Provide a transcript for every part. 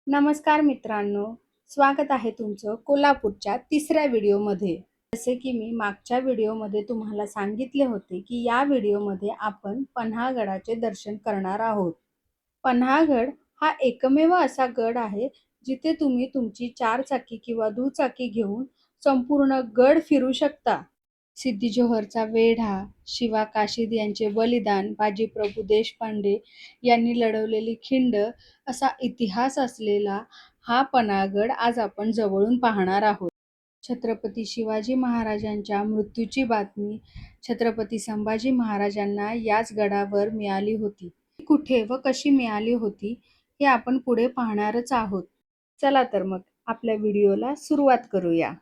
नमस्कार मित्रांनो, स्वागत आहे तुमचं कोल्हापूरच्या तिसऱ्या व्हिडिओमध्ये. जसे की मी मागच्या व्हिडिओमध्ये तुम्हाला सांगितले होते की या व्हिडिओमध्ये आपण पन्हाळगडाचे दर्शन करणार आहोत. पन्हाळगड हा एकमेव असा गड आहे जिथे तुम्ही तुमची चारचाकी किंवा दुचाकी घेऊन संपूर्ण गड फिरू शकता. सिद्धी जोहरचा वेढा, शिवा काशीद यांचे बलिदान, बाजीप्रभू देशपांडे यांनी लढवलेली खिंड असा इतिहास असलेला हा पन्हाळगड आज आपण जवळून पाहणार आहोत. छत्रपती शिवाजी महाराजांच्या मृत्यूची बातमी छत्रपती संभाजी महाराजांना याच गडावर मिळाली होती. कुठे व कशी मिळाली होती हे आपण पुढे पाहणारच आहोत. चला तर मग आपल्या व्हिडिओला सुरुवात करूया.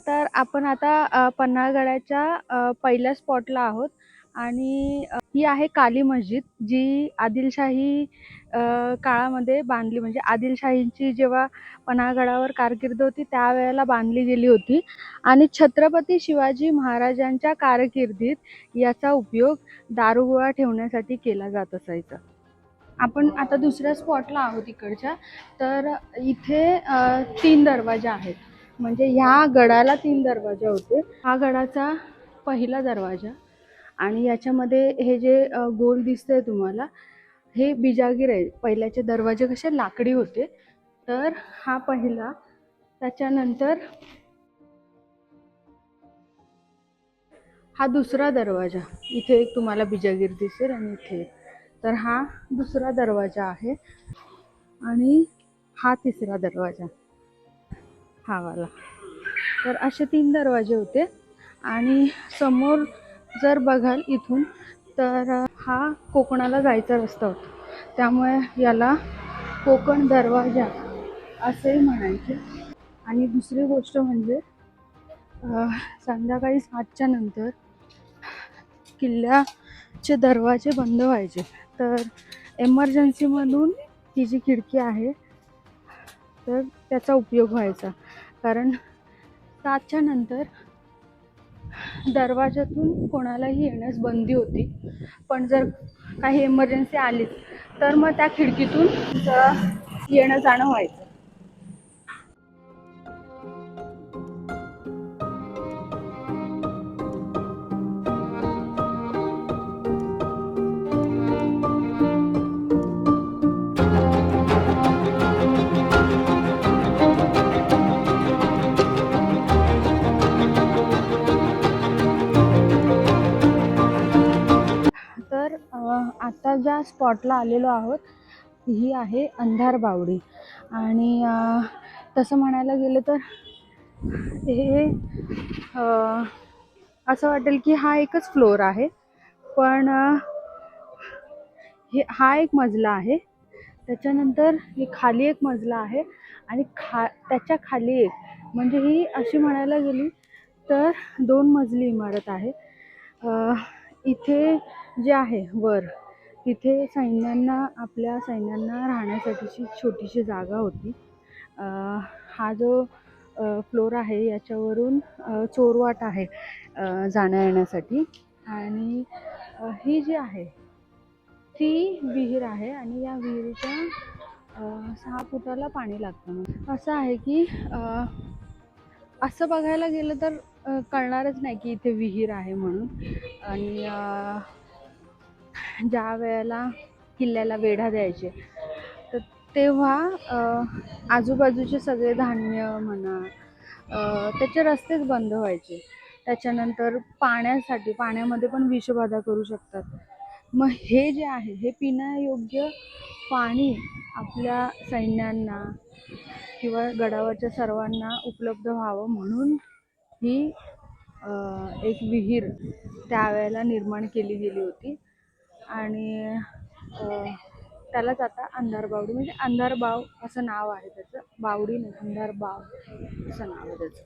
तर आपण आता पन्हाळगडाच्या पहिल्या स्पॉटला आहोत आणि ही आहे काली मस्जिद, जी आदिलशाही काळामध्ये बांधली, म्हणजे आदिलशाहींची जेव्हा पन्हाळगडावर कारकीर्द होती त्यावेळेला बांधली गेली होती आणि छत्रपती शिवाजी महाराजांच्या कारकिर्दीत याचा उपयोग दारुगोळा ठेवण्यासाठी केला जात असायचा. आपण आता दुसऱ्या स्पॉटला आहोत इकडच्या. तर इथे 3 दरवाजे आहेत, म्हणजे ह्या गडाला 3 दरवाजे होते. हा गडाचा पहिला दरवाजा आणि याच्यामध्ये हे जे गोल दिसतंय तुम्हाला, हे बिजागीर आहे. पहिल्याचे दरवाजे कसे लाकडी होते, तर हा पहिला. त्याच्यानंतर हा दुसरा दरवाजा, इथे एक तुम्हाला बिजागीर दिसेल आणि इथे. तर हा दुसरा दरवाजा आहे आणि हा तिसरा दरवाजा, हा वाला. तर असे 3 दरवाजे होते आणि समोर जर बघाल इथून, तर हा कोकणाला जायचा रस्ता होता, त्यामुळे याला कोकण दरवाजा असेही म्हणायचे. आणि दुसरी गोष्ट म्हणजे संध्याकाळी 7च्या नंतर किल्ल्याचे दरवाजे बंद व्हायचे. तर एमर्जन्सी म्हणून ही जी खिडकी आहे तर त्याचा उपयोग व्हायचा, कारण 7च्या नंतर दरवाजातून कोणालाही येण्यास बंदी होती. पण जर काही एमर्जन्सी आली तर मग त्या खिडकीतून येणं जाणं व्हायचं. तर आता ज्या स्पॉटला आलेलो आहोत ही आहे अंधार बावडी. आणि तसं म्हणायला गेलं तर हे असं वाटेल की हा एकच फ्लोअर आहे, पण हा एक मजला आहे. त्याच्यानंतर ही खाली एक मजला आहे आणि त्याच्या खाली एक, म्हणजे ही अशी म्हणायला गेली तर 2 मजली इमारत आहे. इथे जे आहे वर, तिथे आपल्या सैन्यांना राहण्यासाठीची छोटीशी जागा होती. हा जो फ्लोर आहे याच्यावरून चोरवाट आहे जाण्या येण्यासाठी. आणि ही जी आहे ती विहीर आहे आणि या विहिरीच्या 6 फुटाला पाणी लागतं. असं आहे की असं बघायला गेलं तर कळणारच नाही की इथे विहीर आहे म्हणून. आणि ज्या वेळेला किल्ल्याला वेढा द्यायचे तर तेव्हा आजूबाजूचे सगळे धान्य म्हणा, त्याचे रस्तेच बंद व्हायचे. त्याच्यानंतर पाण्यामध्ये पण विषबाधा करू शकतात. मग हे जे आहे हे पिण्यायोग्य पाणी आपल्या सैन्यांना किंवा गडावरच्या सर्वांना उपलब्ध व्हावं म्हणून ही एक विहीर त्यावेळेला निर्माण केली गेली होती. आणि त्यालाच आता अंधार बावडी, म्हणजे अंधार बाव असं नाव आहे त्याचं. बावडी नाही, अंधार बाव असं नाव आहे त्याचं.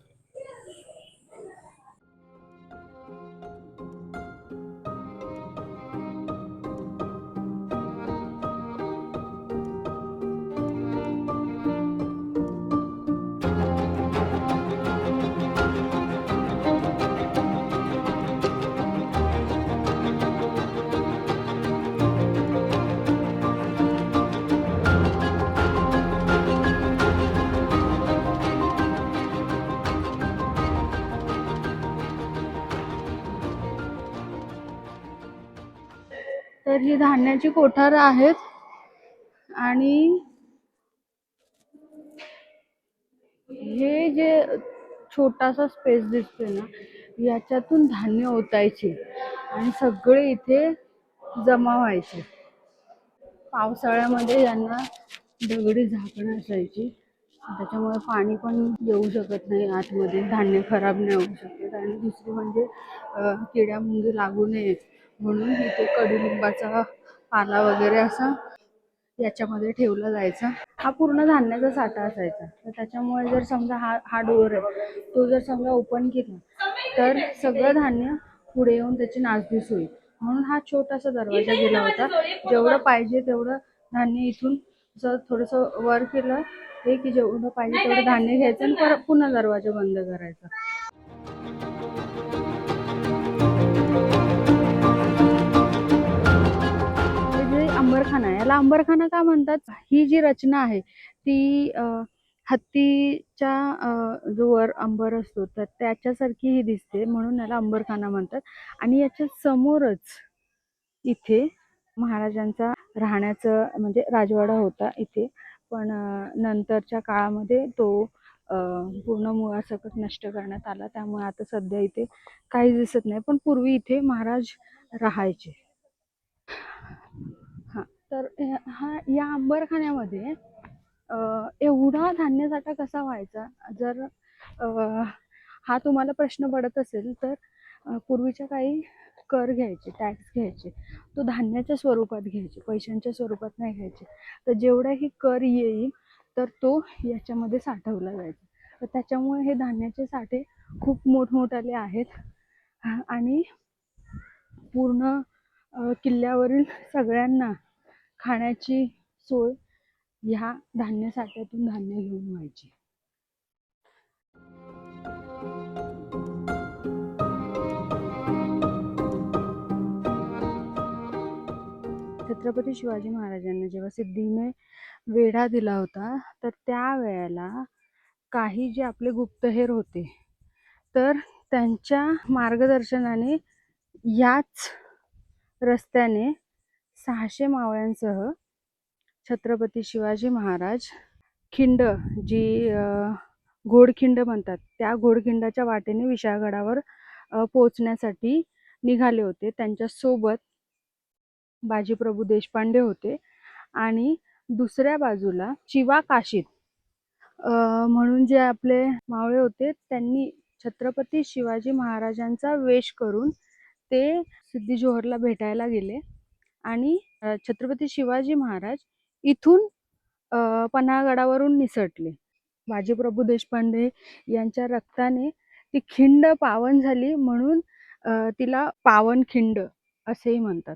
तर ही धान्याची कोठार आहेत आणि हे जे छोटासा स्पेस दिसतोय ना, याच्यातून धान्य ओतायचे आणि सगळे इथे जमा व्हायचे. पावसाळ्यामध्ये यांना दगडी झाकणं असायची, त्याच्यामुळे पाणी पण येऊ शकत नाही आतमध्ये, धान्य खराब नाही होऊ शकत. आणि दुसरी म्हणजे किड्या मुंगी लागू नये म्हणून इथे कडुलिंबाचा पाला वगैरे असा याच्यामध्ये ठेवला जायचा. हा पूर्ण धान्याचा साठा असायचा. तर त्याच्यामुळे जर समजा हा डोर आहे, तो जर समजा ओपन केला तर सगळं धान्य पुढे येऊन त्याची नासधूस होईल, म्हणून हा छोटासा दरवाजा दिला होता. जेवढं पाहिजे तेवढं धान्य इथून जर थोडंसं वर केलं हे की जेवढं पाहिजे तेवढं धान्य घ्यायचं आणि परत पुन्हा दरवाजा बंद करायचा. अंबरखाना, याला अंबरखाना का म्हणतात? ही जी रचना आहे ती हत्तीच्या जो वर अंबर असतो तर त्याच्यासारखी ही दिसते, म्हणून याला अंबरखाना म्हणतात. आणि याच्या समोरच इथे महाराजांचा राहण्याचं म्हणजे राजवाडा होता इथे, पण नंतरच्या काळामध्ये तो पूर्ण मुळासकट नष्ट करण्यात आला, त्यामुळे आता सध्या इथे काहीच दिसत नाही. पण पूर्वी इथे महाराज राहायचे. हा, तर या अंबरखान्यामध्ये एवढा धान्यसाठा कसा व्हायचा? जर हा तुम्हाला प्रश्न पडत असेल तर पूर्वीच्या काळी कर घ्यायचे, टॅक्स घ्यायचे, तो धान्याच्या स्वरूपात घ्यायचे, पैशांच्या स्वरूपात नाही घ्यायचे. तर जेवढाही कर येईल तर तो याच्यामध्ये साठवला जायचा. तर त्याच्यामुळे हे धान्याचे साठे खूप मोठमोठाले आहेत. आणि पूर्ण किल्ल्यावरील सगळ्यांना खाण्याची सोय ह्या धान्य साठ्यातून धान्य घेऊन व्हायची. छत्रपती शिवाजी महाराजांना जेव्हा सिद्धीने वेढा दिला होता तर त्यावेळेला काही जे आपले गुप्तहेर होते तर त्यांच्या मार्गदर्शनाने याच रस्त्याने 600 मावळ्यांसह छत्रपती शिवाजी महाराज खिंड, जी घोडखिंड म्हणतात, त्या घोडखिंडाच्या वाटेने विशाळगडावर पोहोचण्यासाठी निघाले होते. त्यांच्यासोबत बाजीप्रभू देशपांडे होते आणि दुसऱ्या बाजूला चिवा काशीद म्हणून जे आपले मावळे होते त्यांनी छत्रपती शिवाजी महाराजांचा वेश करून ते सिद्धी जोहरला भेटायला गेले आणि छत्रपती शिवाजी महाराज इथून पन्हाळगडावरून निसटले. बाजीप्रभू देशपांडे यांच्या रक्ताने ती खिंड पावन झाली, म्हणून तिला पावनखिंड असेही म्हणतात.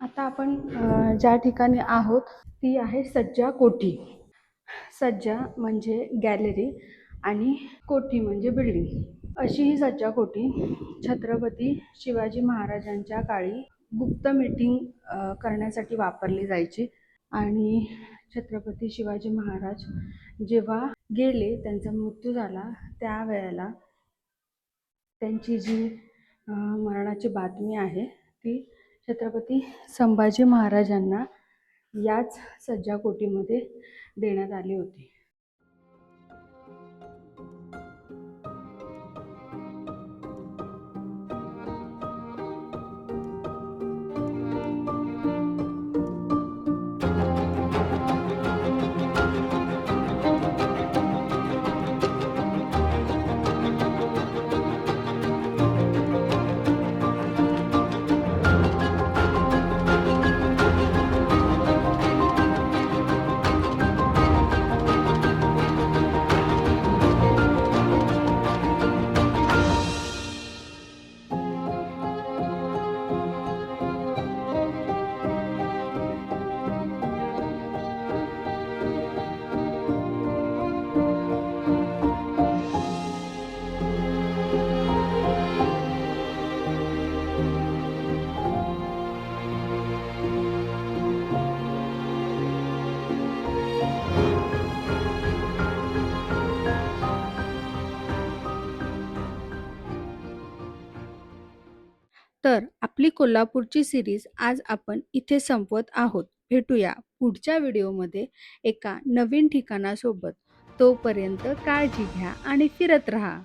आता आपण ज्या ठिकाणी आहोत ती आहे सज्जा कोठी. सज्जा म्हणजे गॅलरी आणि कोठी म्हणजे बिल्डिंग. अशी ही सज्जा कोठी छत्रपती शिवाजी महाराजांच्या काळी गुप्त मीटिंग करण्यासाठी वापरली जायची. आणि छत्रपती शिवाजी महाराज जेव्हा गेले, त्यांचा मृत्यू झाला, त्यावेळेला त्यांची जी मरणाची बातमी आहे ती छत्रपती संभाजी महाराजांना याच सज्जा कोठीमध्ये देण्यात आली होती. कोल्हापूरची सिरीज आज आपण इथे संपवत आहोत. भेटूया पुढच्या व्हिडिओमध्ये एका नवीन ठिकाणासोबत. तोपर्यंत काळजी घ्या आणि फिरत राहा.